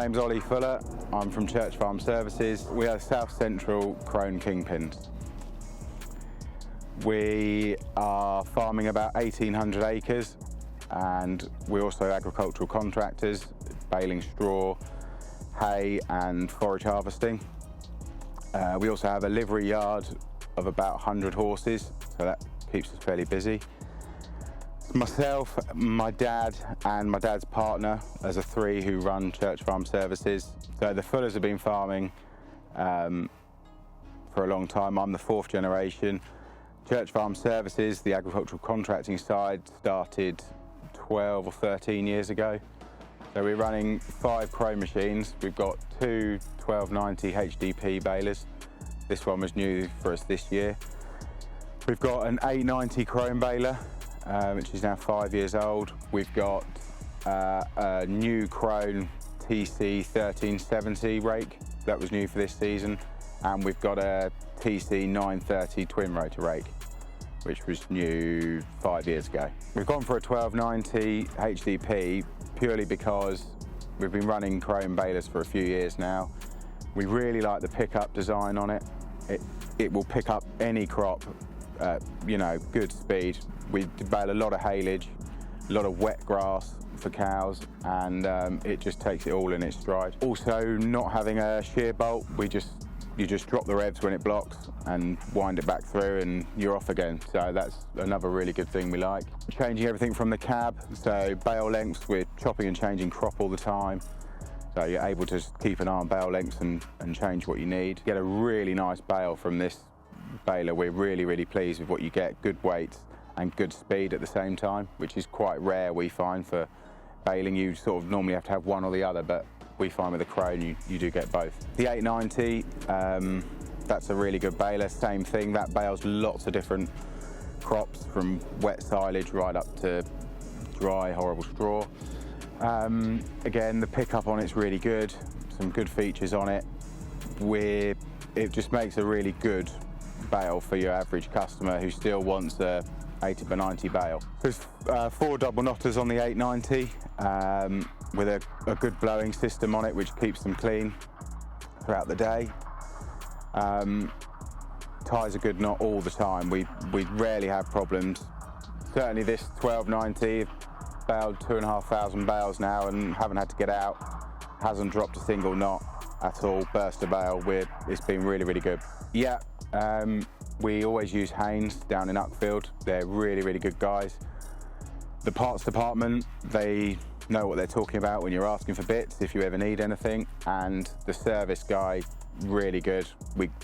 My name's Ollie Fuller. I'm from Church Farm Services. We are South Central Krone KingPins. We are farming about 1,800 acres, and we're also agricultural contractors, baling straw, hay and forage harvesting. We also have a livery yard of about 100 horses, so that keeps us fairly busy. Myself, my dad and my dad's partner as a three who run Church Farm Services. So the Fullers have been farming for a long time. I'm the fourth generation. Church Farm Services, the agricultural contracting side, started 12 or 13 years ago. So we're running 5 Krone machines. We've got 2 1290 HDP balers. This one was new for us this year. We've got an 890 Krone baler, which is now 5 years old. We've got a new Krone TC 1370 rake that was new for this season, and we've got a TC 930 twin rotor rake, which was new 5 years ago. We've gone for a 1290 HDP purely because we've been running Krone balers for a few years now. We really like the pickup design on it. It will pick up any crop at, good speed. We bale a lot of haylage, a lot of wet grass for cows, and it just takes it all in its stride. Also, not having a shear bolt, you just drop the revs when it blocks and wind it back through and you're off again. So that's another really good thing we like. Changing everything from the cab, so bale lengths, we're chopping and changing crop all the time. So you're able to keep an eye on bale lengths and change what you need. Get a really nice bale from this baler. We're really, really pleased with what you get. Good weight and good speed at the same time, which is quite rare, we find, for baling. You sort of normally have to have one or the other, but we find with the Krone you do get both. The 890, that's a really good baler. Same thing, that bales lots of different crops, from wet silage right up to dry, horrible straw. Again, the pickup on it's really good, some good features on it. It just makes a really good bale for your average customer who still wants a 80 by 90 bale. There's 4 double knotters on the 890 with a good blowing system on it, which keeps them clean throughout the day. Ties a good knot all the time. We rarely have problems. Certainly this 1290, baled 2,500 bales now and haven't had to get out. Hasn't dropped a single knot at all. Burst a bale. It's been really, really good. Yeah. We always use Haynes down in Uckfield. They're really, really good guys. The parts department, they know what they're talking about when you're asking for bits, if you ever need anything. And the service guy, really good.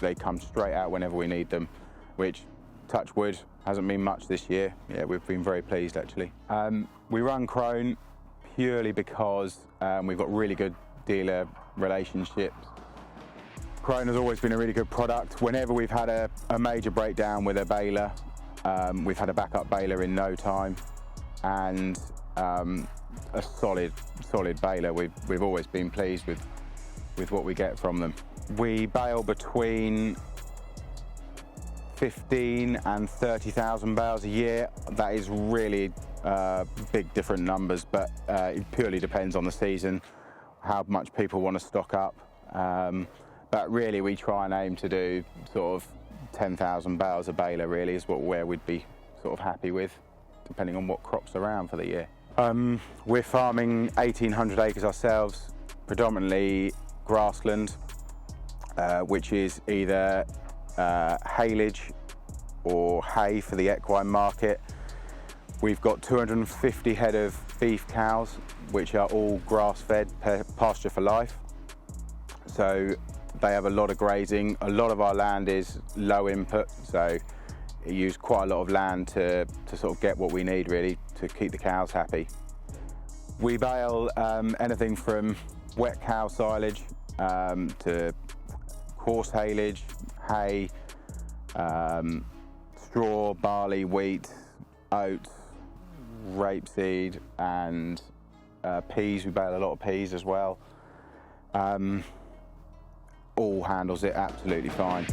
They come straight out whenever we need them, which, touch wood, hasn't been much this year. Yeah, we've been very pleased, actually. We run Krone purely because we've got really good dealer relationships. Krone has always been a really good product. Whenever we've had a major breakdown with a baler, we've had a backup baler in no time, and a solid baler. We've always been pleased with what we get from them. We bale between 15 and 30,000 bales a year. That is really big different numbers, but it purely depends on the season, how much people want to stock up. But really, we try and aim to do sort of 10,000 bales a baler, really, is where we'd be sort of happy with, depending on what crops are around for the year. We're farming 1,800 acres ourselves, predominantly grassland, which is either haylage or hay for the equine market. We've got 250 head of beef cows, which are all grass-fed, pasture for life. So they have a lot of grazing. A lot of our land is low input, so you use quite a lot of land to sort of get what we need, really, to keep the cows happy. We bale anything from wet cow silage to coarse haylage, hay, straw, barley, wheat, oats, rapeseed, and peas. We bale a lot of peas as well. All handles it absolutely fine.